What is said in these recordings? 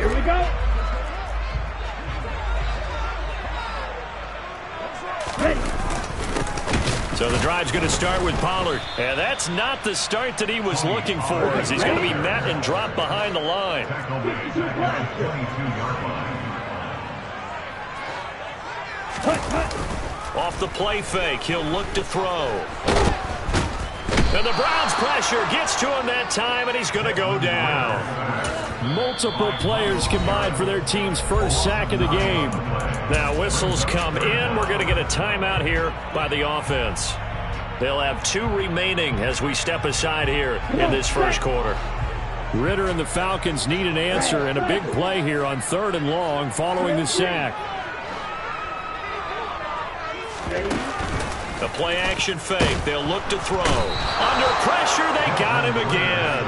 Here we go. So the drive's going to start with Pollard. And that's not the start that he was looking for, as he's going to be met and dropped behind the line. Off the play fake, he'll look to throw. And the Browns' pressure gets to him that time, and he's going to go down. Multiple players combined for their team's first sack of the game. Now whistles come in. We're going to get a timeout here by the offense. They'll have 2 remaining as we step aside here in this first quarter. Ritter and the Falcons need an answer and a big play here on 3rd and long following the sack. A play-action fake. They'll look to throw. Under pressure, they got him again.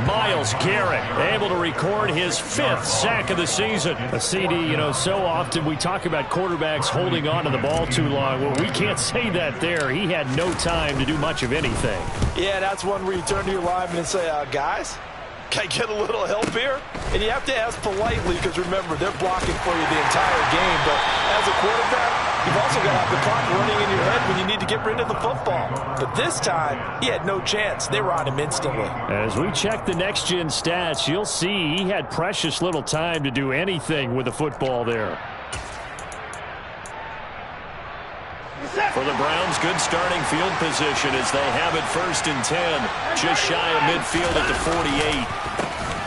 Myles Garrett able to record his 5th sack of the season. A CD, you know, so often we talk about quarterbacks holding on to the ball too long. Well, we can't say that there. He had no time to do much of anything. Yeah, that's one where you turn to your lineman and say, guys, can I get a little help here? And you have to ask politely because, remember, they're blocking for you the entire game. But as a quarterback, you've also got to have the clock running in your head when you need to get rid of the football. But this time, he had no chance. They were on him instantly. As we check the next-gen stats, you'll see he had precious little time to do anything with the football there. For the Browns, good starting field position as they have it 1st and 10. Just shy of midfield at the 48.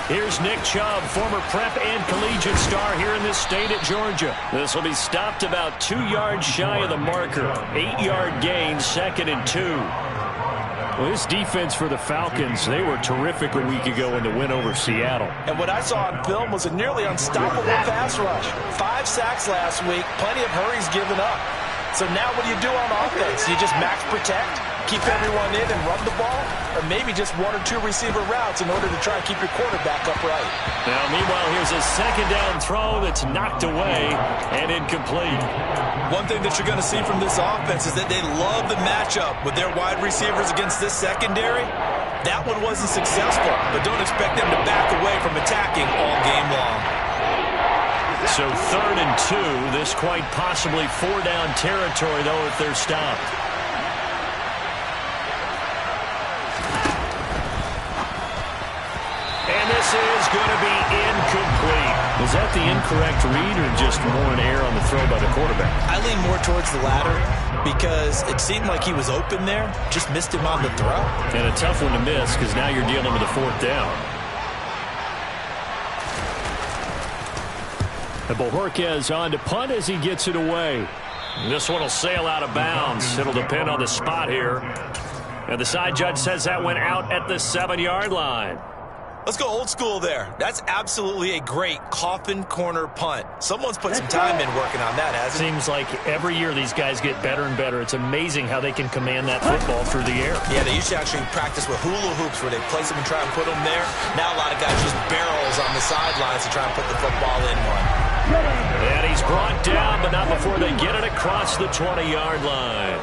Here's Nick Chubb, former prep and collegiate star here in this state at Georgia. This will be stopped about 2 yards shy of the marker. 8-yard gain, 2nd and 2. Well, this defense for the Falcons, they were terrific a week ago in the win over Seattle. And what I saw on film was a nearly unstoppable pass rush. 5 sacks last week, plenty of hurries given up. So now what do you do on offense? You just max protect, keep everyone in and run the ball, or maybe just 1 or 2 receiver routes in order to try and keep your quarterback upright. Now, meanwhile, here's a 2nd down throw that's knocked away and incomplete. One thing that you're going to see from this offense is that they love the matchup with their wide receivers against this secondary. That one wasn't successful, but don't expect them to back away from attacking all game long. So 3rd and 2, this quite possibly 4-down territory, though, if they're stopped. And this is going to be incomplete. Was that the incorrect read or just more an error on the throw by the quarterback? I lean more towards the latter because it seemed like he was open there, just missed him on the throw. And a tough one to miss because now you're dealing with a 4th down. And Bojorquez on to punt as he gets it away. This one will sail out of bounds. It'll depend on the spot here. And the side judge says that went out at the 7-yard line. Let's go old school there. That's absolutely a great coffin corner punt. Someone's put some time in working on that, hasn't it? Seems like every year these guys get better and better. It's amazing how they can command that football through the air. Yeah, they used to actually practice with hula hoops where they place them and try and put them there. Now a lot of guys use barrels on the sidelines to try and put the football in one. And he's brought down, but not before they get it across the 20-yard line.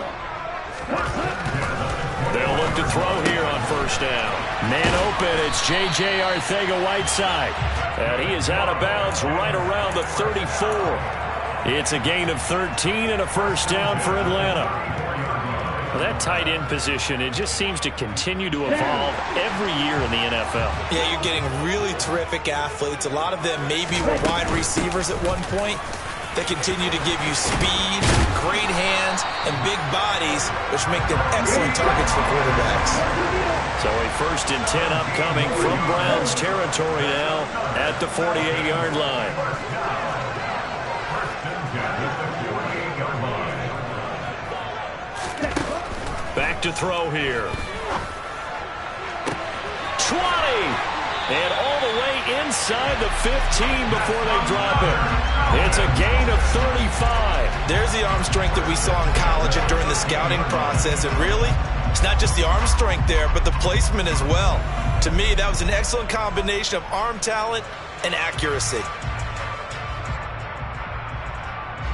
They'll look to throw here on 1st down. Man open, it's J.J. Arcega-Whiteside. And he is out of bounds right around the 34. It's a gain of 13 and a 1st down for Atlanta. Well, that tight end position, it just seems to continue to evolve every year in the NFL. Yeah, you're getting really terrific athletes. A lot of them maybe were wide receivers at one point. They continue to give you speed, great hands, and big bodies, which make them excellent targets for quarterbacks. So a 1st and 10 upcoming from Browns territory now at the 48-yard line. Back to throw here. 20! And all the way inside the 15 before they drop it. It's a gain of 35. There's the arm strength that we saw in college and during the scouting process. And really, it's not just the arm strength there, but the placement as well. To me, that was an excellent combination of arm talent and accuracy.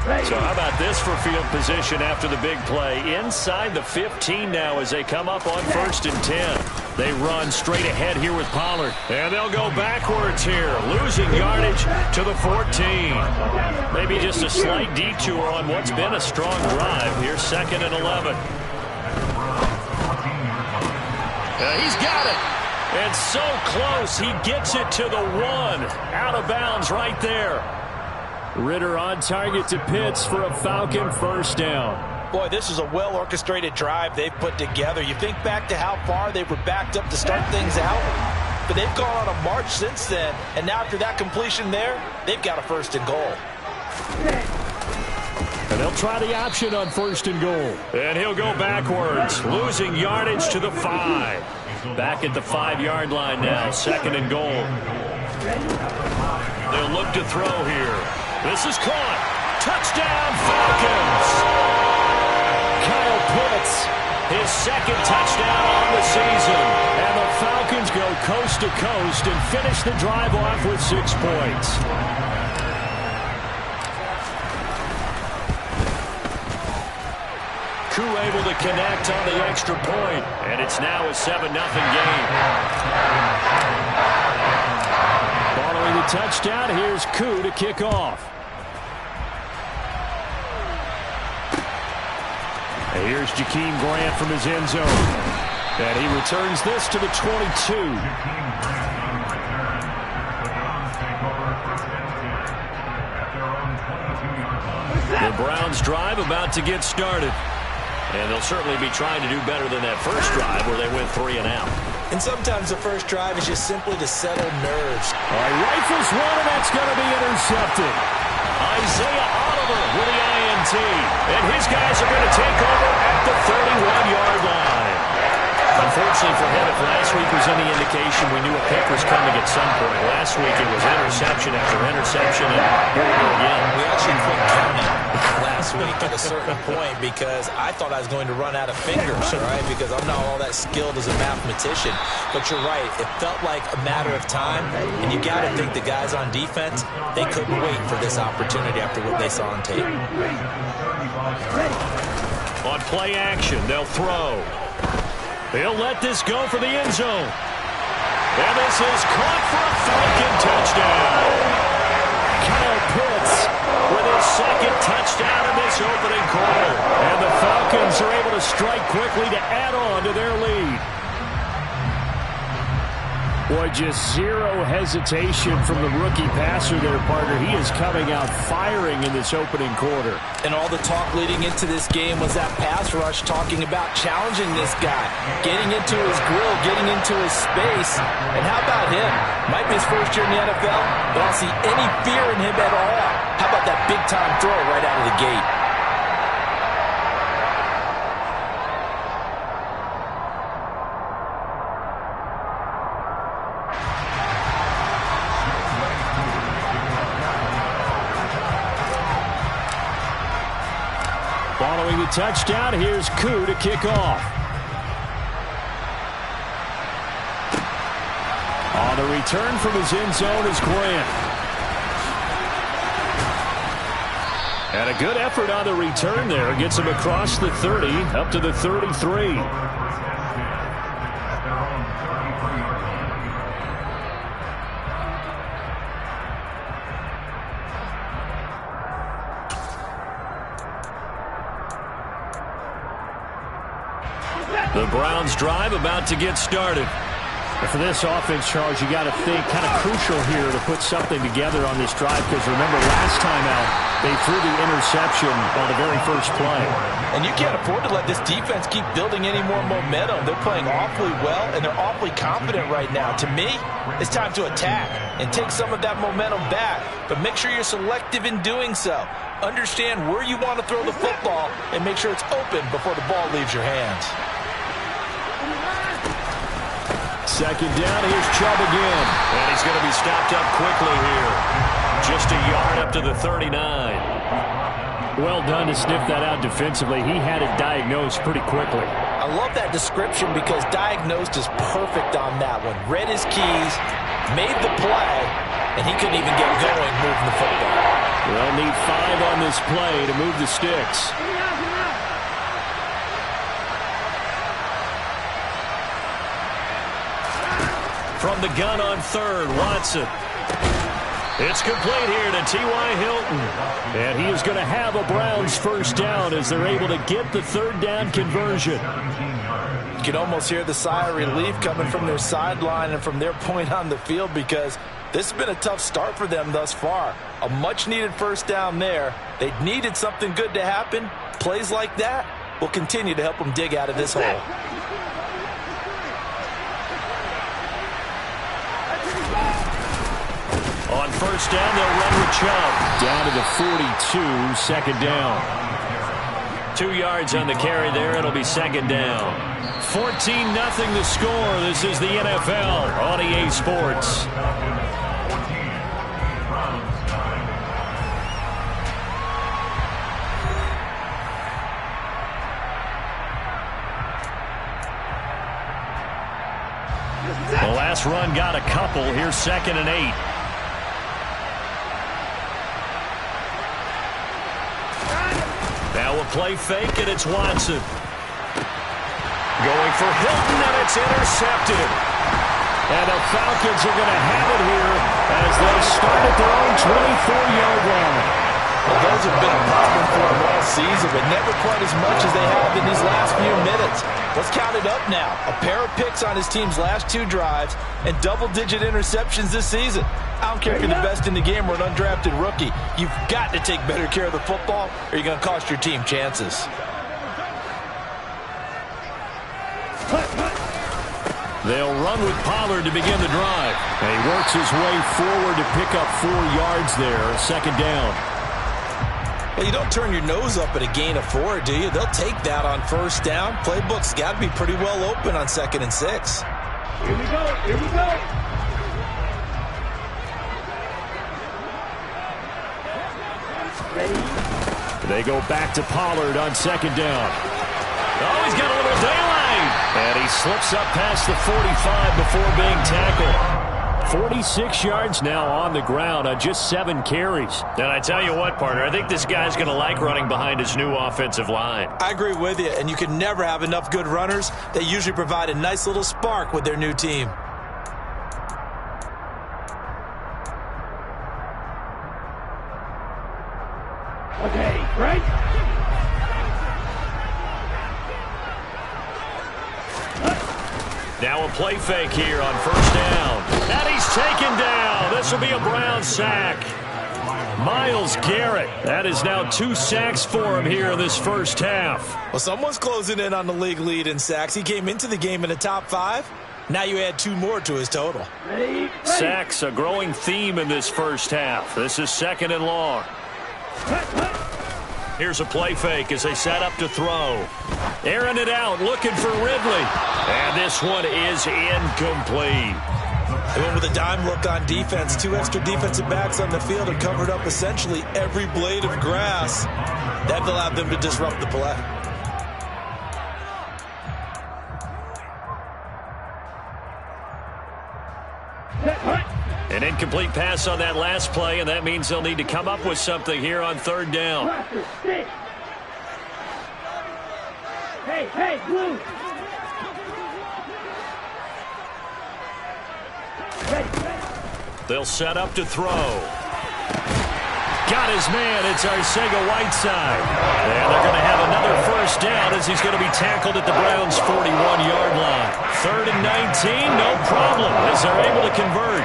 So how about this for field position after the big play? Inside the 15 now as they come up on 1st and 10. They run straight ahead here with Pollard. And they'll go backwards here, losing yardage to the 14. Maybe just a slight detour on what's been a strong drive. Here's 2nd and 11. He's got it. And so close, he gets it to the 1. Out of bounds right there. Ritter on target to Pitts for a Falcon first down. Boy, this is a well-orchestrated drive they've put together. You think back to how far they were backed up to start things out, but they've gone on a march since then, and now after that completion there, they've got a 1st and goal. And they'll try the option on 1st and goal. And he'll go backwards, losing yardage to the 5. Back at the 5-yard line now, 2nd and goal. They'll look to throw here. This is caught. Touchdown, Falcons. Kyle Pitts, his 2nd touchdown on the season. And the Falcons go coast to coast and finish the drive off with 6 points. Koo able to connect on the extra point, and it's now a 7-0 game. Following the touchdown, here's Koo to kick off. And here's Jakeem Grant from his end zone. And he returns this to the 22. The Browns drive about to get started. And they'll certainly be trying to do better than that first drive where they went 3 and out. And sometimes the first drive is just simply to settle nerves. All right, rifles one, and that's going to be intercepted. Isaiah Oliver with the INT. And his guys are going to take over at the 31-yard line. Unfortunately for him, if last week was any indication, we knew a pick was coming at some point. Last week it was interception after interception, and here we go again. We actually quit counting last week at a certain point because I thought I was going to run out of fingers, all right, because I'm not all that skilled as a mathematician. But you're right, it felt like a matter of time, and you got to think the guys on defense, they couldn't wait for this opportunity after what they saw on tape. On play action, they'll throw. He'll let this go for the end zone. And this is caught for a Falcon touchdown. Kyle Pitts with his 2nd touchdown in this opening quarter. And the Falcons are able to strike quickly to add on to their lead. Boy, just zero hesitation from the rookie passer there, partner. He is coming out firing in this opening quarter. And all the talk leading into this game was that pass rush talking about challenging this guy, getting into his grill, getting into his space. And how about him? Might be his first year in the NFL, but I don't see any fear in him at all. How about that big-time throw right out of the gate? Following the touchdown, here's Koo to kick off. On the return from his end zone is Grant. And a good effort on the return there. Gets him across the 30, up to the 33. The Browns drive about to get started. And for this offense, Charles, you got to think kind of crucial here to put something together on this drive, because remember last time out they threw the interception on the very first play. And you can't afford to let this defense keep building any more momentum. They're playing awfully well, and they're awfully confident right now. To me, it's time to attack and take some of that momentum back, but make sure you're selective in doing so. Understand where you want to throw the football and make sure it's open before the ball leaves your hands. Second down, here's Chubb again. And he's going to be stopped up quickly here. Just a yard up to the 39. Well done to sniff that out defensively. He had it diagnosed pretty quickly. I love that description because diagnosed is perfect on that one. Read his keys, made the play, and he couldn't even get going moving the football. They'll need 5 on this play to move the sticks. From the gun on third, Watson. It's complete here to T.Y. Hilton. And he is going to have a Browns first down as they're able to get the third down conversion. You can almost hear the sigh of relief coming from their sideline and from their point on the field, because this has been a tough start for them thus far. A much-needed first down there. They needed something good to happen. Plays like that will continue to help them dig out of this hole. On first down, they'll run with Chubb. Down to the 42, second down. 2 yards on the carry there. It'll be second down. 14-0 the score. This is the NFL on EA Sports. The last run got a couple. Here's 2nd and 8. Now a play fake, and it's Watson. Going for Hilton, and it's intercepted. And the Falcons are going to have it here as they start at their own 24-yard line. Well, those have been a problem for them all season, but never quite as much as they have in these last few minutes. Let's count it up now. A pair of picks on his team's last 2 drives and double-digit interceptions this season. I don't care if you're the best in the game or an undrafted rookie. You've got to take better care of the football, or you're going to cost your team chances. They'll run with Pollard to begin the drive. And he works his way forward to pick up 4 yards there. Second down. Well, you don't turn your nose up at a gain of 4, do you? They'll take that on first down. Playbook's got to be pretty well open on 2nd and 6. Here we go. Here we go. They go back to Pollard on 2nd down. Oh, he's got a little daylight. And he slips up past the 45 before being tackled. 46 yards now on the ground on just 7 carries. And I tell you what, partner, I think this guy's going to like running behind his new offensive line. I agree with you, and you can never have enough good runners. They usually provide a nice little spark with their new team. Okay, right? Now a play fake here on first down. And he's taken down. This will be a Brown sack. Myles Garrett. That is now 2 sacks for him here in this first half. Well, someone's closing in on the league lead in sacks. He came into the game in the top 5. Now you add 2 more to his total. Ready? Sacks, a growing theme in this first half. This is 2nd and long. Here's a play fake as they set up to throw. Airing it out, looking for Ridley. And this one is incomplete. They went with a dime look on defense. 2 extra defensive backs on the field and covered up essentially every blade of grass. That allowed them to disrupt the play. An incomplete pass on that last play, and that means they'll need to come up with something here on 3rd down. Hey, blue. They'll set up to throw. Got his man. It's Arcega-Whiteside. And they're going to have another first down as he's going to be tackled at the Browns' 41-yard line. 3rd and 19, no problem, as they're able to convert.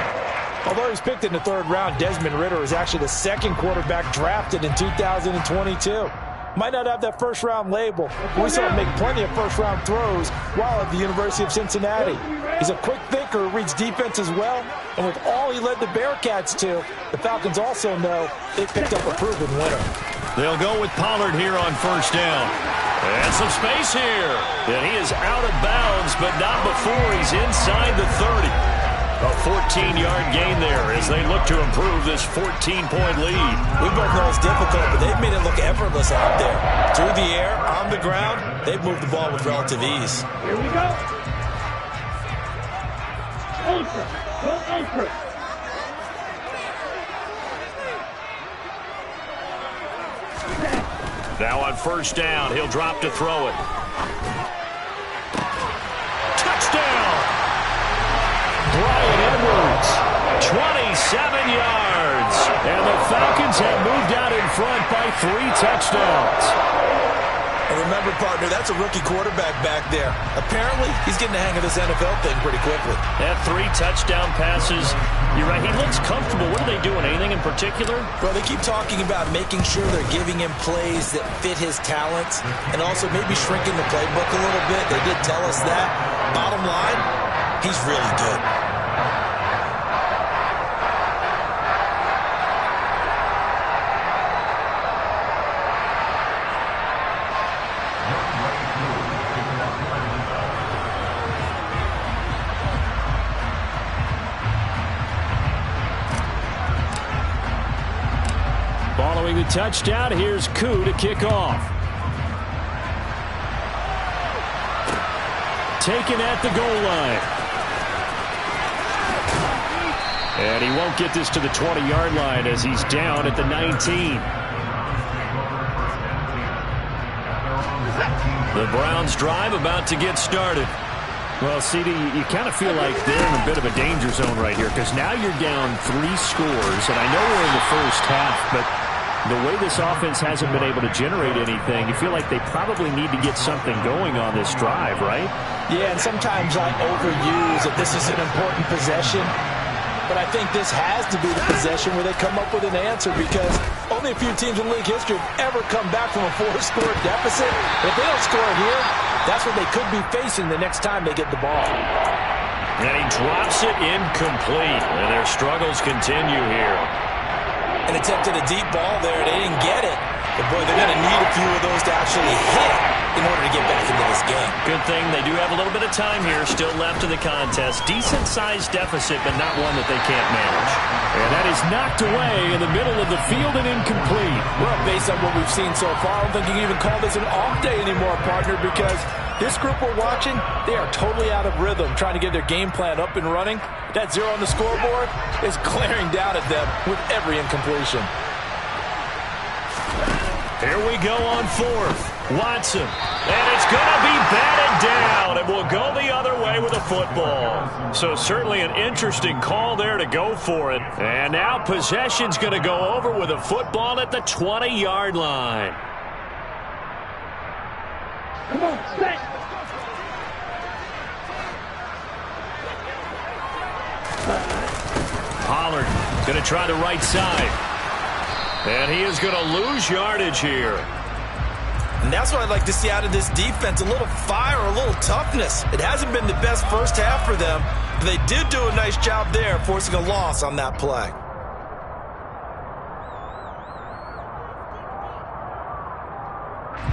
Although he's picked in the 3rd round, Desmond Ridder is actually the 2nd quarterback drafted in 2022. Might not have that first-round label, but we saw him make plenty of first-round throws while at the University of Cincinnati. He's a quick thinker who reads defense as well, and with all he led the Bearcats to, the Falcons also know they picked up a proven winner. They'll go with Pollard here on first down. And some space here. And he is out of bounds, but not before he's inside the 30. A 14-yard gain there as they look to improve this 14-point lead. We both know it's difficult, but they've made it look effortless out there. Through the air, on the ground, they've moved the ball with relative ease. Here we go. Ultra. Go ultra. Now on first down, he'll drop to throw it. Touchdown! Brian Edwards, 27 yards. And the Falcons have moved out in front by 3 touchdowns. And remember, partner, that's a rookie quarterback back there. Apparently, he's getting the hang of this NFL thing pretty quickly. That 3 touchdown passes. You're right, he looks comfortable. What are they doing? Anything in particular? Well, they keep talking about making sure they're giving him plays that fit his talents and also maybe shrinking the playbook a little bit. They did tell us that. Bottom line, he's really good. Following the touchdown, here's Koo to kick off. Taken at the goal line. And he won't get this to the 20-yard line as he's down at the 19. The Browns drive about to get started. Well, CD, you kind of feel like they're in a bit of a danger zone right here because now you're down 3 scores, and I know we're in the first half, but the way this offense hasn't been able to generate anything, you feel like they probably need to get something going on this drive, right? Yeah, and sometimes I overuse that this is an important possession, but I think this has to be the possession where they come up with an answer because only a few teams in league history have ever come back from a 4-score deficit. If they don't score here, that's what they could be facing the next time they get the ball. And he drops it incomplete, and their struggles continue here. And attempted a deep ball there. They didn't get it. But, boy, they're going to need a few of those to actually hit in order to get back into this game. Good thing they do have a little bit of time here still left in the contest. Decent-sized deficit, but not one that they can't manage. And that is knocked away in the middle of the field and incomplete. Well, based on what we've seen so far, I don't think you can even call this an off day anymore, partner, because this group we're watching, they are totally out of rhythm, trying to get their game plan up and running. That 0 on the scoreboard is glaring down at them with every incompletion. Here we go on 4th. Watson. And it's going to be batted down. And will go the other way with a football. So certainly an interesting call there to go for it. And now possession's going to go over with a football at the 20-yard line. Come on, set. Pollard going to try the right side. And he is going to lose yardage here. And that's what I'd like to see out of this defense, a little fire, a little toughness. It hasn't been the best first half for them, but they did do a nice job there, forcing a loss on that play.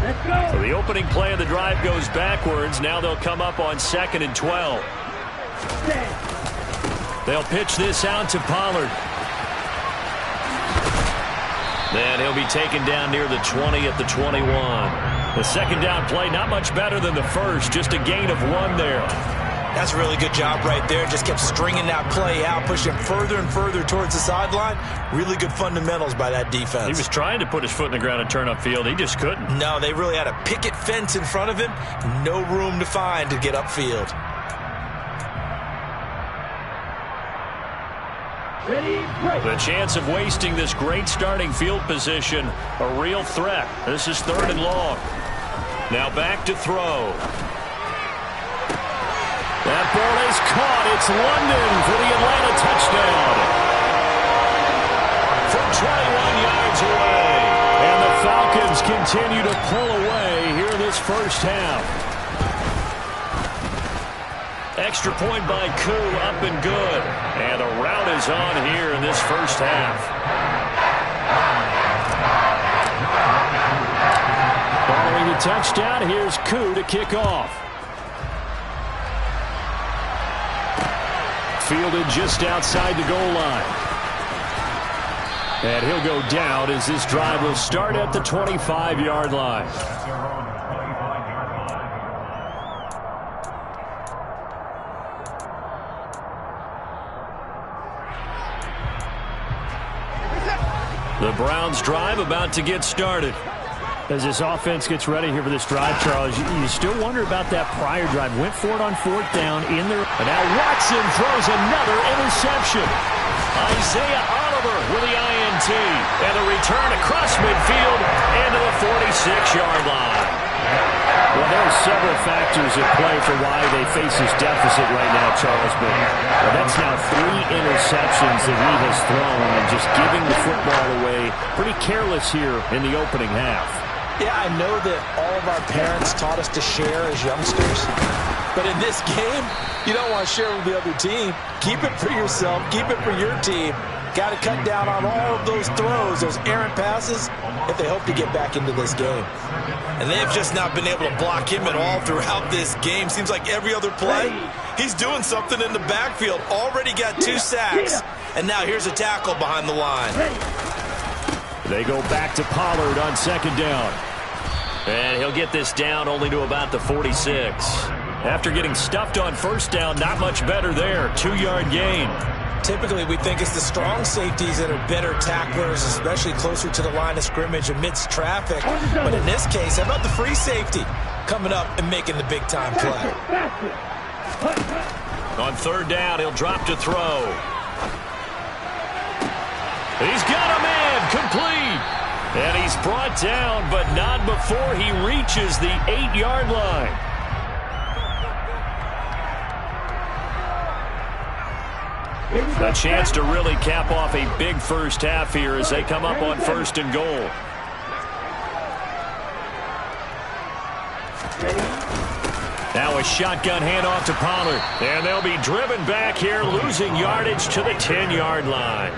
Let's go. So the opening play of the drive goes backwards. Now they'll come up on 2nd and 12. They'll pitch this out to Pollard. Then he'll be taken down near the 20 at the 21. The second down play, not much better than the first, just a gain of 1 there. That's a really good job right there. Just kept stringing that play out, pushing him further and further towards the sideline. Really good fundamentals by that defense. He was trying to put his foot in the ground and turn upfield. He just couldn't. No, they really had a picket fence in front of him. No room to find to get upfield. The chance of wasting this great starting field position, a real threat. This is 3rd and long. Now back to throw. That ball is caught. It's London for the Atlanta touchdown. From 21 yards away. And the Falcons continue to pull away here in this first half. Extra point by Koo, up and good. And the rout is on here in this first half. Following the touchdown, here's Koo to kick off. Fielded just outside the goal line. And he'll go down as this drive will start at the 25-yard line. The Browns drive about to get started. As this offense gets ready here for this drive, Charles, you still wonder about that prior drive. Went for it on 4th down in there. And now Watson throws another interception. Isaiah Oliver with the INT. And a return across midfield into the 46-yard line. Well, there are several factors at play for why they face this deficit right now, Charles. But that's now 3 interceptions that he has thrown and just giving the football away. Pretty careless here in the opening half. Yeah, I know that all of our parents taught us to share as youngsters. But in this game, you don't want to share with the other team. Keep it for yourself. Keep it for your team. Got to cut down on all of those throws, those errant passes, if they hope to get back into this game. And they've just not been able to block him at all throughout this game. Seems like every other play, he's doing something in the backfield. Already got 2 sacks. And now here's a tackle behind the line. They go back to Pollard on 2nd down. And he'll get this down only to about the 46. After getting stuffed on 1st down, not much better there. 2-yard gain. Typically, we think it's the strong safeties that are better tacklers, especially closer to the line of scrimmage amidst traffic. But in this case, how about the free safety coming up and making the big-time play? On 3rd down, he'll drop to throw. He's got a man, complete. And he's brought down, but not before he reaches the 8-yard line. A chance to really cap off a big first half here as they come up on 1st and goal. Now a shotgun handoff to Pollard. And they'll be driven back here, losing yardage to the 10-yard line.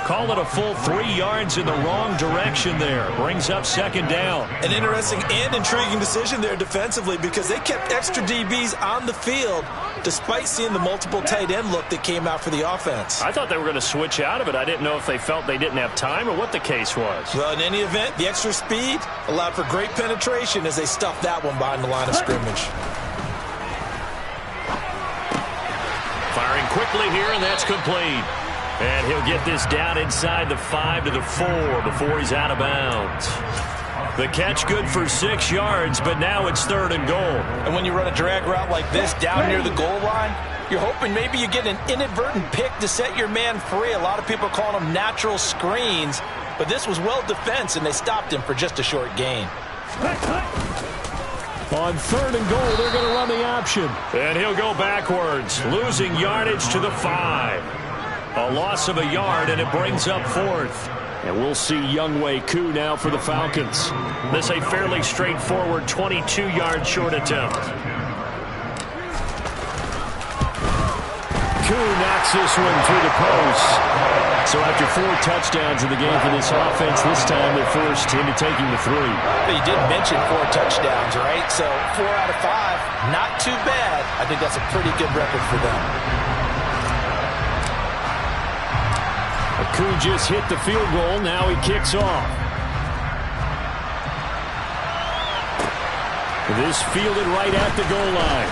Call it a full 3 yards in the wrong direction there. Brings up 2nd down. An interesting and intriguing decision there defensively because they kept extra DBs on the field despite seeing the multiple tight end look that came out for the offense. I thought they were going to switch out of it. I didn't know if they felt they didn't have time or what the case was. Well, in any event, the extra speed allowed for great penetration as they stuffed that one behind the line of scrimmage. Firing quickly here, and that's complete. And he'll get this down inside the 5 to the 4 before he's out of bounds. The catch good for 6 yards, but now it's 3rd and goal. And when you run a drag route like this down near the goal line, you're hoping maybe you get an inadvertent pick to set your man free. A lot of people call them natural screens, but this was well defense, and they stopped him for just a short gain. On 3rd and goal, they're going to run the option. And he'll go backwards, losing yardage to the 5. A loss of a yard, and it brings up 4th. And we'll see Younghoe Koo now for the Falcons. This a fairly straightforward 22-yard short attempt. Koo knocks this one through the post. So after 4 touchdowns in the game for this offense, this time they're forced into taking the 3. But you did mention 4 touchdowns, right? So 4 out of 5, not too bad. I think that's a pretty good record for them. Koo just hit the field goal. Now he kicks off. This fielded right at the goal line.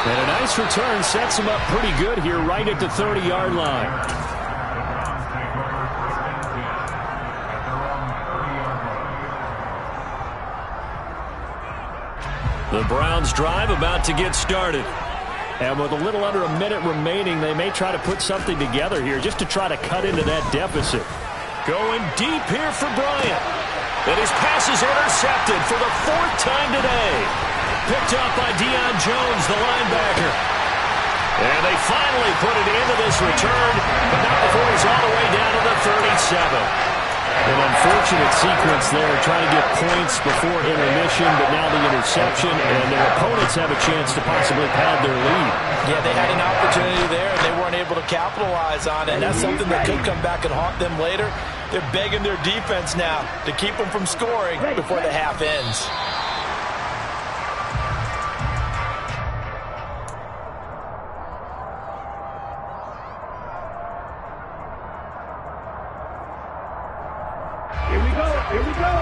And a nice return sets him up pretty good here right at the 30-yard line. The Browns drive about to get started. And with a little under a minute remaining, they may try to put something together here just to try to cut into that deficit. Going deep here for Bryant. And his pass is intercepted for the 4th time today. Picked up by Deion Jones, the linebacker. And they finally put it into this return, but not before he's all the way down to the 37. An unfortunate sequence there, trying to get points before intermission, but now the interception, and their opponents have a chance to possibly pad their lead. Yeah, they had an opportunity there, and they weren't able to capitalize on it. And that's something that could come back and haunt them later. They're begging their defense now to keep them from scoring before the half ends. Here we go. Here we go.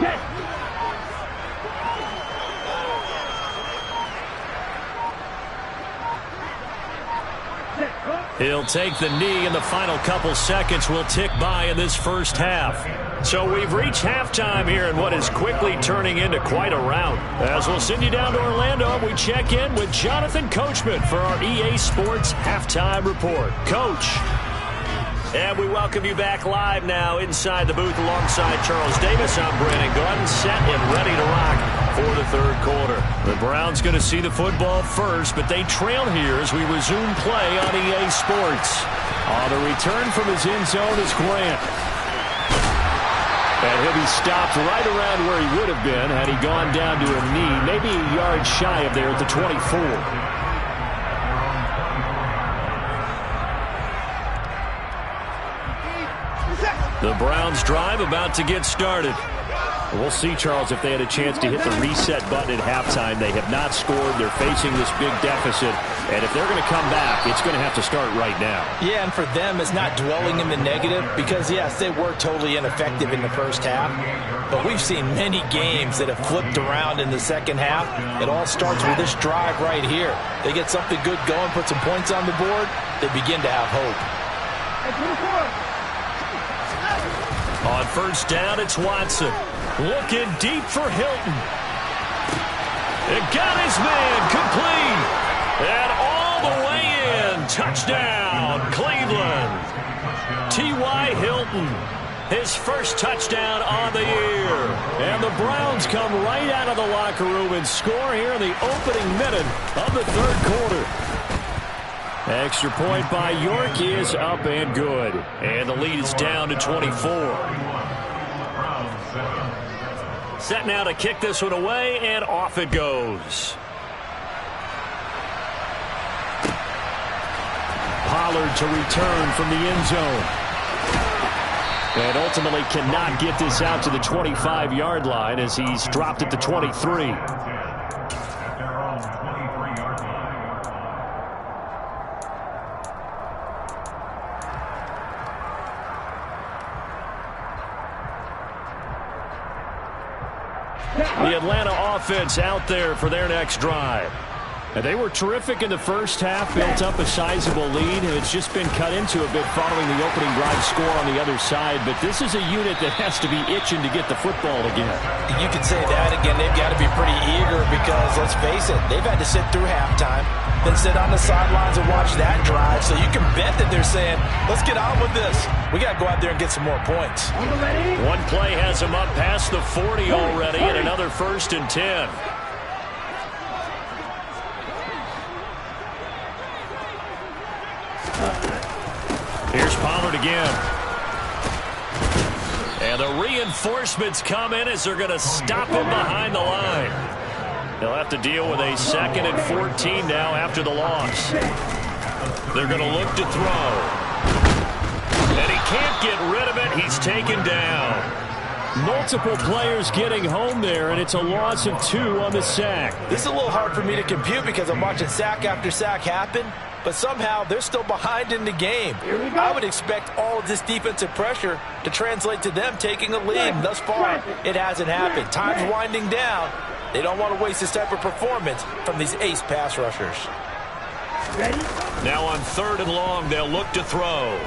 Yes. He'll take the knee, and the final couple seconds will tick by in this first half. So we've reached halftime here in what is quickly turning into quite a rout. As we'll send you down to Orlando, we check in with Jonathan Coachman for our EA Sports Halftime Report. Coach. And we welcome you back live now inside the booth alongside Charles Davis. I'm Brandon Gordon, set and ready to rock for the third quarter. The Browns going to see the football first, but they trail here as we resume play on EA Sports. On the return from his end zone is Grant. And he'll be stopped right around where he would have been had he gone down to a knee, maybe a yard shy of there at the 24. The Browns drive about to get started. We'll see, Charles, if they had a chance to hit the reset button at halftime. They have not scored. They're facing this big deficit. And if they're going to come back, it's going to have to start right now. Yeah, and for them, it's not dwelling in the negative because, yes, they were totally ineffective in the first half. But we've seen many games that have flipped around in the second half. It all starts with this drive right here. They get something good going, put some points on the board, they begin to have hope. On first down, it's Watson. Looking deep for Hilton. It got his man complete. And all the way in. Touchdown, Cleveland. T.Y. Hilton. His first touchdown on the year. And the Browns come right out of the locker room and score here in the opening minute of the third quarter. Extra point by York is up and good. And the lead is down to 24. Set now to kick this one away, and off it goes. Pollard to return from the end zone. And ultimately cannot get this out to the 25-yard line as he's dropped at the 23. The Atlanta offense out there for their next drive. And they were terrific in the first half, built up a sizable lead, and it's just been cut into a bit following the opening drive score on the other side. But this is a unit that has to be itching to get the football again. You can say that again. They've got to be pretty eager because, let's face it, they've had to sit through halftime, then sit on the sidelines and watch that drive. So you can bet that they're saying, let's get on with this. We got to go out there and get some more points. One play has them up past the 40 already, and another 1st and 10. Here's Pollard again. And the reinforcements come in as they're going to stop him behind the line. They'll have to deal with a 2nd and 14 now after the loss. They're going to look to throw. And he can't get rid of it. He's taken down. Multiple players getting home there, and it's a loss of 2 on the sack. This is a little hard for me to compute because I'm watching sack after sack happen. But somehow they're still behind in the game. I would expect all of this defensive pressure to translate to them taking a lead. Thus far, it hasn't happened. Time's winding down. They don't want to waste this type of performance from these ace pass rushers. Now on 3rd and long, they'll look to throw.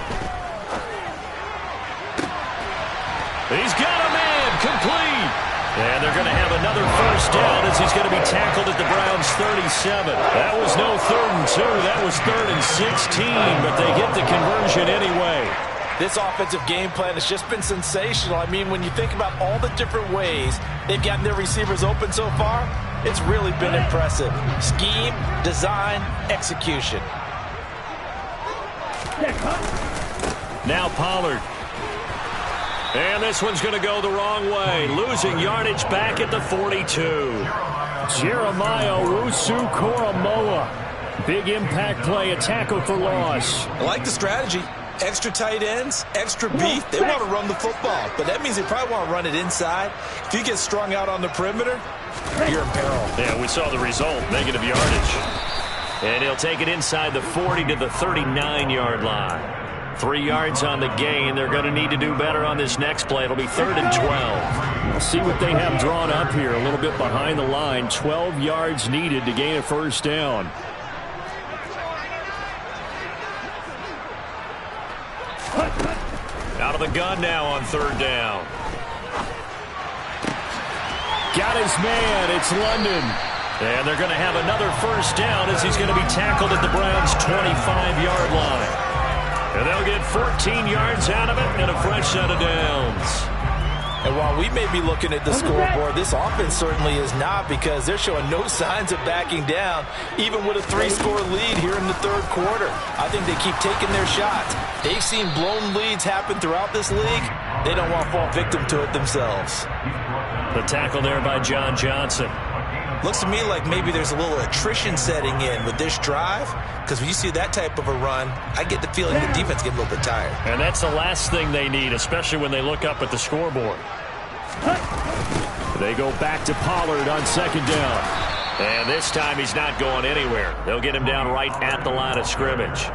He's got a man complete. And they're going to have another 1st down as he's going to be tackled at the Browns' 37. That was no 3rd and 2. That was 3rd and 16, but they get the conversion anyway. This offensive game plan has just been sensational. I mean, when you think about all the different ways they've gotten their receivers open so far, it's really been impressive. Scheme, design, execution. Now Pollard. And this one's going to go the wrong way. Losing yardage back at the 42. Jeremiah Owusu-Koramoah. Big impact play, a tackle for loss. I like the strategy. Extra tight ends, extra beef. They want to run the football, but that means they probably want to run it inside. If you get strung out on the perimeter, you're in peril. Yeah, we saw the result, negative yardage. And he'll take it inside the 40 to the 39-yard line. 3 yards on the gain. They're going to need to do better on this next play. It'll be 3rd and 12. We'll see what they have drawn up here. A little bit behind the line. 12 yards needed to gain a 1st down. gun now on third down. Got his man. It's London. And they're going to have another first down as he's going to be tackled at the Browns' 25-yard line. And they'll get 14 yards out of it and a fresh set of downs. And while we may be looking at the scoreboard, this offense certainly is not, because they're showing no signs of backing down, even with a 3-score lead here in the third quarter. I think they keep taking their shots. They've seen blown leads happen throughout this league. They don't want to fall victim to it themselves. The tackle there by John Johnson. Looks to me like maybe there's a little attrition setting in with this drive, because when you see that type of a run, I get the feeling the defense gets a little bit tired. And that's the last thing they need, especially when they look up at the scoreboard. They go back to Pollard on second down. And this time he's not going anywhere. They'll get him down right at the line of scrimmage.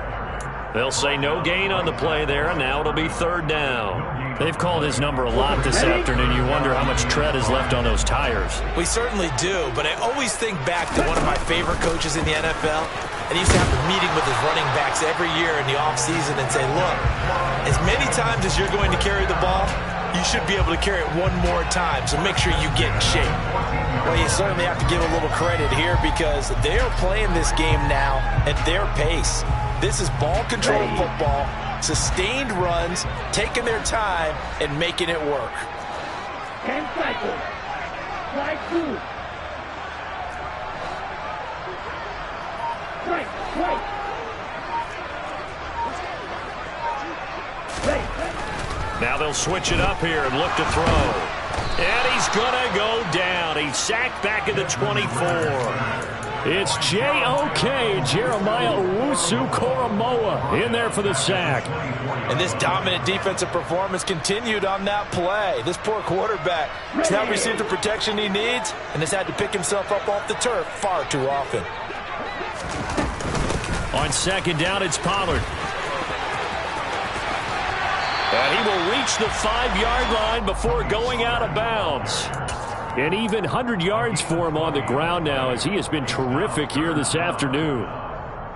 They'll say no gain on the play there, and now it'll be third down. They've called his number a lot this afternoon. You wonder how much tread is left on those tires. We certainly do, but I always think back to one of my favorite coaches in the NFL. And he used to have a meeting with his running backs every year in the offseason and say, look, as many times as you're going to carry the ball, you should be able to carry it one more time, so make sure you get in shape. Well, you certainly have to give a little credit here, because they're playing this game now at their pace. This is ball-controlled football, sustained runs, taking their time, and making it work. 10 cycles. Strike 2. Strike. Now they'll switch it up here and look to throw. And he's going to go down. He's sacked back at the 24. It's J.O.K. Jeremiah Owusu-Koramoah in there for the sack. And this dominant defensive performance continued on that play. This poor quarterback has not received the protection he needs and has had to pick himself up off the turf far too often. On second down, it's Pollard. And he will reach the 5-yard line before going out of bounds. And even 100 yards for him on the ground now, as he has been terrific here this afternoon.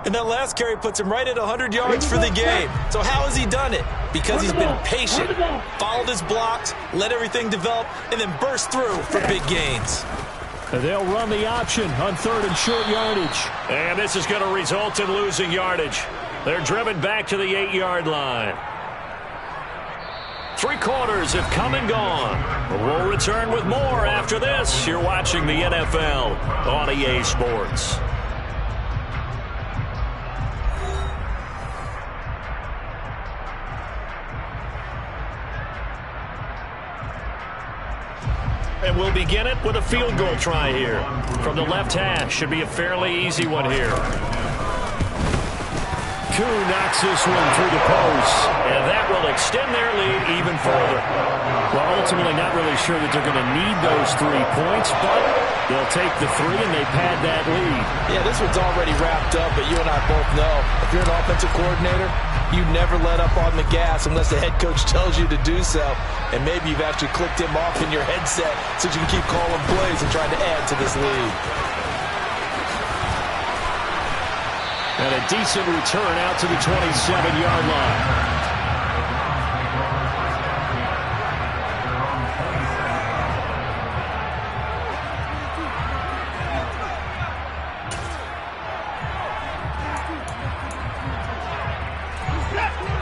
And that last carry puts him right at 100 yards for the game. So how has he done it? Because he's been patient, followed his blocks, let everything develop, and then burst through for big gains. And they'll run the option on third and short yardage. And this is going to result in losing yardage. They're driven back to the 8-yard line. 3 quarters have come and gone. We'll return with more after this. You're watching the NFL on EA Sports. And we'll begin it with a field goal try here. From the left hash, should be a fairly easy one here. Koo knocks this one through the post. And that will extend their lead even further. Well, ultimately not really sure that they're going to need those 3 points, but they'll take the 3 and they pad that lead. Yeah, this one's already wrapped up, but you and I both know if you're an offensive coordinator, you never let up on the gas unless the head coach tells you to do so. And maybe you've actually clicked him off in your headset so you can keep calling plays and trying to add to this lead. And a decent return out to the 27-yard line.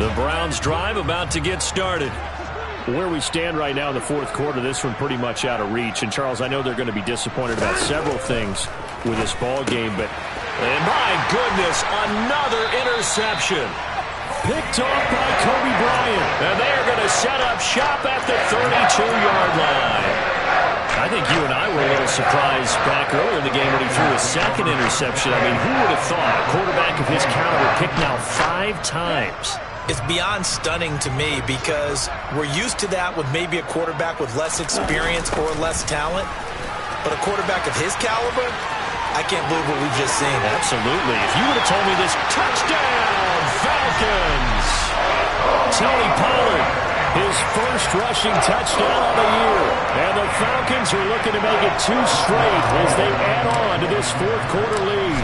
The Browns drive about to get started. Where we stand right now in the fourth quarter, this one pretty much out of reach. And, Charles, I know they're going to be disappointed about several things with this ball game, but and my goodness, another interception. Picked off by Kobe Bryant. And they are going to set up shop at the 32-yard line. I think you and I were a little surprised back earlier in the game when he threw a second interception. I mean, who would have thought a quarterback of his caliber picked now 5 times? It's beyond stunning to me, because we're used to that with maybe a quarterback with less experience or less talent. But a quarterback of his caliber, I can't believe what we've just seen. Absolutely. If you would have told me this, touchdown, Falcons! Tony Pollard, his first rushing touchdown of the year. And the Falcons are looking to make it 2 straight as they add on to this fourth quarter lead.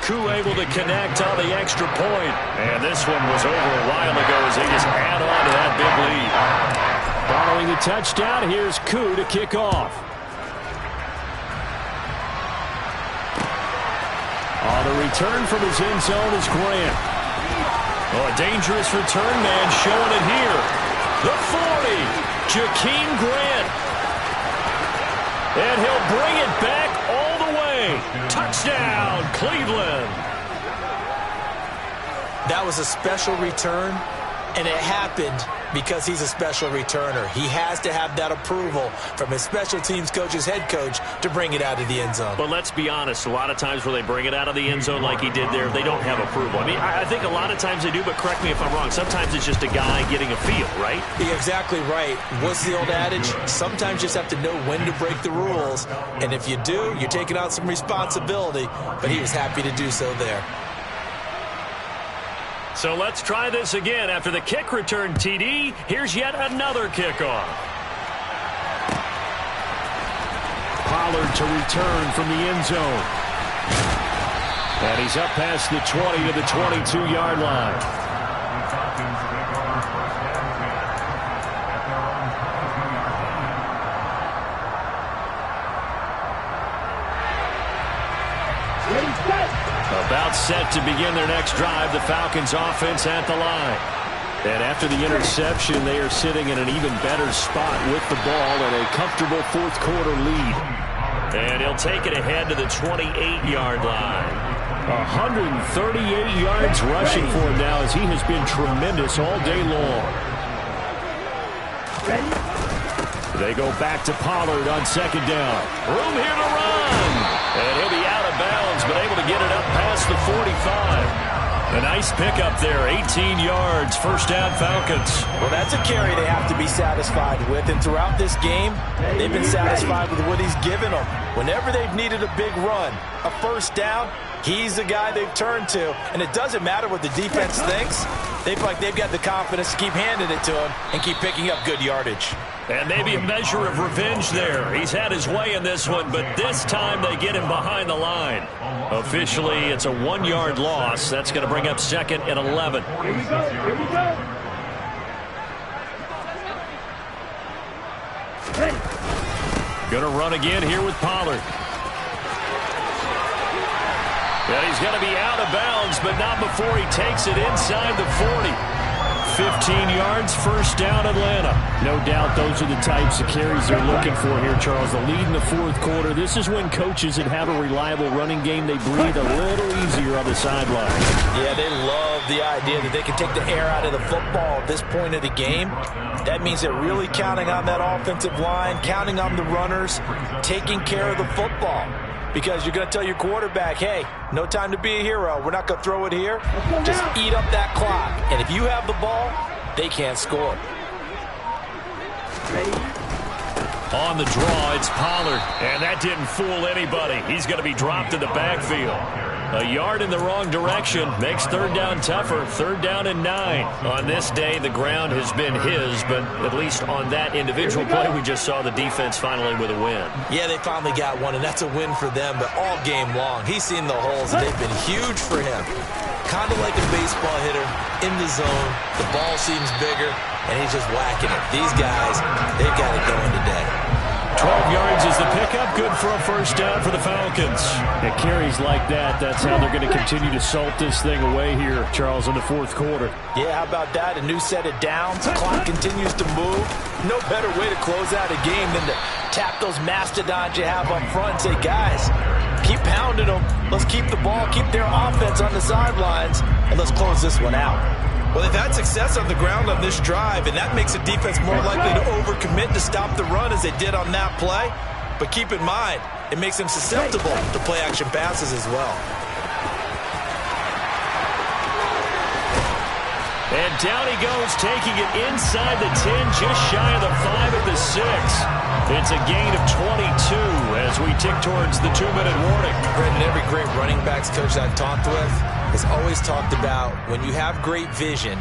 Koo able to connect on the extra point. And this one was over a while ago as they just add on to that big lead. Following the touchdown, here's Koo to kick off. On the return from his end zone is Grant. Oh, a dangerous return man showing it here. The 40, Jakeem Grant. And he'll bring it back all the way. Touchdown, Cleveland. That was a special return, and it happened because he's a special returner. He has to have that approval from his special teams coach's head coach to bring it out of the end zone. But let's be honest, a lot of times where they bring it out of the end zone like he did there, they don't have approval. I mean, I think a lot of times they do, but correct me if I'm wrong. Sometimes it's just a guy getting a feel, right? You're exactly right. What's the old adage? Sometimes you just have to know when to break the rules, and if you do, you're taking on some responsibility, but he was happy to do so there. So let's try this again. After the kick return TD, here's yet another kickoff. Pollard to return from the end zone. And he's up past the 20 to the 22-yard line. About set to begin their next drive, the Falcons offense at the line. And after the interception, they are sitting in an even better spot with the ball and a comfortable fourth-quarter lead. And he'll take it ahead to the 28-yard line. 138 yards rushing for him now as he has been tremendous all day long. They go back to Pollard on second down. Room here to run. And he'll be out of bounds, but able to get it up past the 45. A nice pickup there, 18 yards, first down Falcons. Well, that's a carry they have to be satisfied with, and throughout this game, they've been satisfied with what he's given them. Whenever they've needed a big run, a first down, he's the guy they've turned to, and it doesn't matter what the defense thinks. They feel like they've got the confidence to keep handing it to him and keep picking up good yardage. And maybe a measure of revenge there. He's had his way in this one, but this time they get him behind the line. Officially, it's a 1-yard loss. That's going to bring up second and 11. Here we go. Here we go. Ready. Going to run again here with Pollard. And he's going to be out of bounds, but not before he takes it inside the 40. 15 yards, first down Atlanta. No doubt those are the types of carries they're looking for here, Charles. The lead in the fourth quarter. This is when coaches that have a reliable running game, they breathe a little easier on the sideline. Yeah, they love the idea that they can take the air out of the football at this point of the game. That means they're really counting on that offensive line, counting on the runners, taking care of the football. Because you're going to tell your quarterback, hey, no time to be a hero. We're not going to throw it here. Just eat up that clock. And if you have the ball, they can't score. On the draw, it's Pollard. And that didn't fool anybody. He's going to be dropped in the backfield. A yard in the wrong direction makes third down tougher. Third down and 9. On this day, the ground has been his, but at least on that individual play, we just saw the defense finally with a win. Yeah, they finally got one, and that's a win for them, but all game long, he's seen the holes, and they've been huge for him. Kind of like a baseball hitter in the zone. The ball seems bigger, and he's just whacking it. These guys, they've got it going today. 12 yards is the pickup. Good for a first down for the Falcons. It carries like that. That's how they're going to continue to salt this thing away here, Charles, in the fourth quarter. Yeah, how about that? A new set of downs. The clock continues to move. No better way to close out a game than to tap those mastodons you have up front and say, guys, keep pounding them. Let's keep the ball, keep their offense on the sidelines, and let's close this one out. Well, they've had success on the ground on this drive, and that makes the defense more likely to overcommit to stop the run as they did on that play. But keep in mind, it makes them susceptible to play-action passes as well. And down he goes, taking it inside the 10, just shy of the 5 at the 6. It's a gain of 22 as we tick towards the 2-minute warning. And every great running backs coach I've talked with, has always talked about when you have great vision,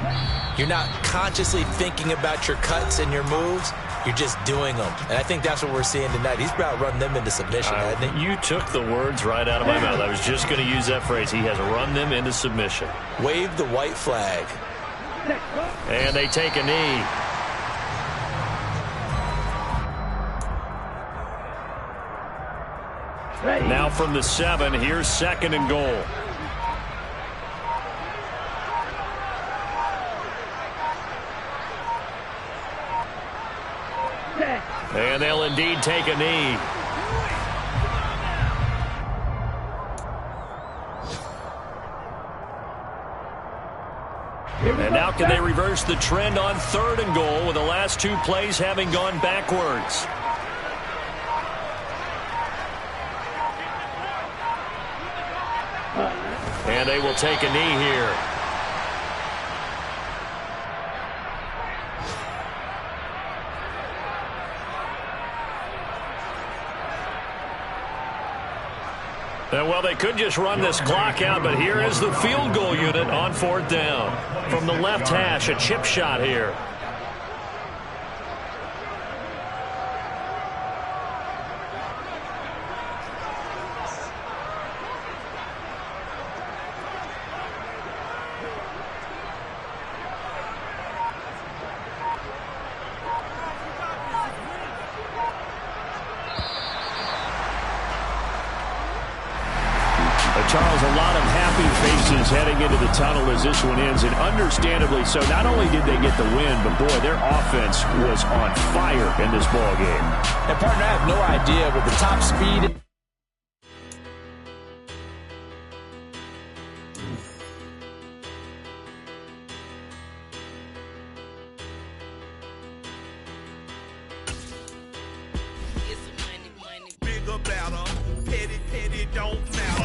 you're not consciously thinking about your cuts and your moves. You're just doing them. And I think that's what we're seeing tonight. He's about running them into submission, hasn't he? You took the words right out of my mouth. I was just going to use that phrase. He has run them into submission. Wave the white flag. And they take a knee. Now from the 7, here's 2nd and goal. And they'll indeed take a knee. And now can they reverse the trend on 3rd and goal with the last 2 plays having gone backwards? And they will take a knee here. Well, they could just run this clock out, but here is the field goal unit on 4th down. From the left hash, a chip shot here. Charles, a lot of happy faces heading into the tunnel as this one ends, and understandably so. Not only did they get the win, but boy, their offense was on fire in this ball game. And partner, I have no idea with the top speed. Bigger, better, petty, don't matter.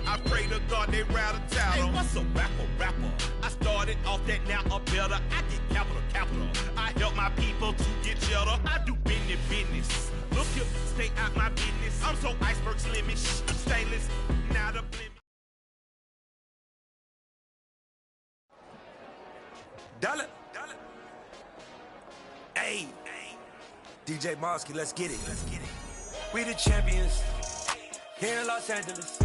I pray to God they rattle tattle. Hey, what's a rapper? I started off that, now I'm better. I get capital. I help my people to get cheddar. I do business. Look here, stay out my business. I'm so iceberg slimish, stainless, not a blemish. Dollar. Hey, DJ Mosky, let's get it. We the champions here in Los Angeles.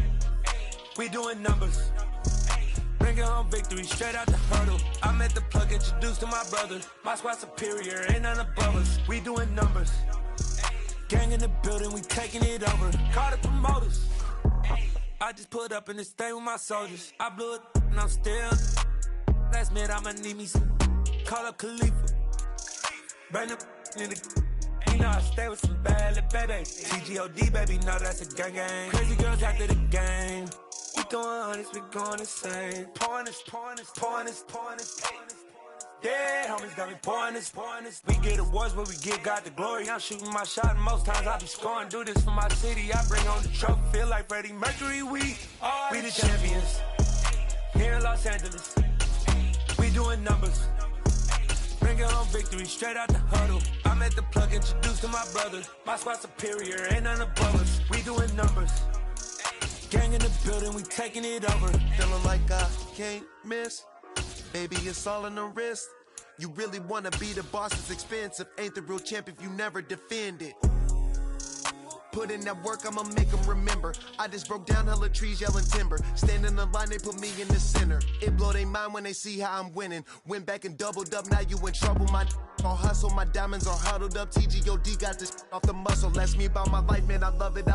We doing numbers. Bringing home victory straight out the hurdle. I'm at the plug, introduced to my brother. My squad superior, ain't none above us. We doing numbers. Gang in the building, we taking it over. Call the promoters. I just put up in this thing with my soldiers. I blew it and I'm still. Last minute I'ma need me some. Call up Khalifa. Bring them in the. You know I stay with some bad little baby. TGOD, baby, know that's a gang. Crazy girls after the game. We going honest, we going insane. Pouring this. Yeah, homies got me pouring this. We get awards, but we give God the glory. I'm shooting my shot, and most times I be scoring. Do this for my city, I bring on the trophy. Feel like Freddie Mercury, we the champions. Here in Los Angeles, we doing numbers. Bringing home victory straight out the huddle. I'm at the plug, introduced to my brother. My squad superior, ain't none above us. We doing numbers. Gang in the building, we taking it over. Feeling like I can't miss. Baby, it's all in the wrist. You really wanna be the boss, it's expensive. Ain't the real champ if you never defend it. Put in that work, I'ma make them remember. I just broke down hella trees, yelling timber. Stand in the line, they put me in the center. It blow they mind when they see how I'm winning. Went back and doubled up, now you in trouble. My all hustle, my diamonds are huddled up. TGOD got this off the muscle. Ask me about my life, man, I love it.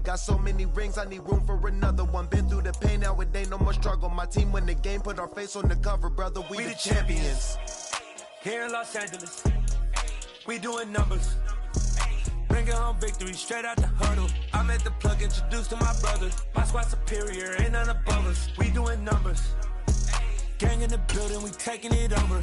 Got so many rings, I need room for another one. Been through the pain, now it ain't no more struggle. My team win the game, put our face on the cover, brother. We the champions. Here in Los Angeles, we doing numbers. Bringing home victory straight out the huddle. I'm at the plug, introduced to my brother. My squad superior, ain't none above us. We doing numbers. Gang in the building, we taking it over.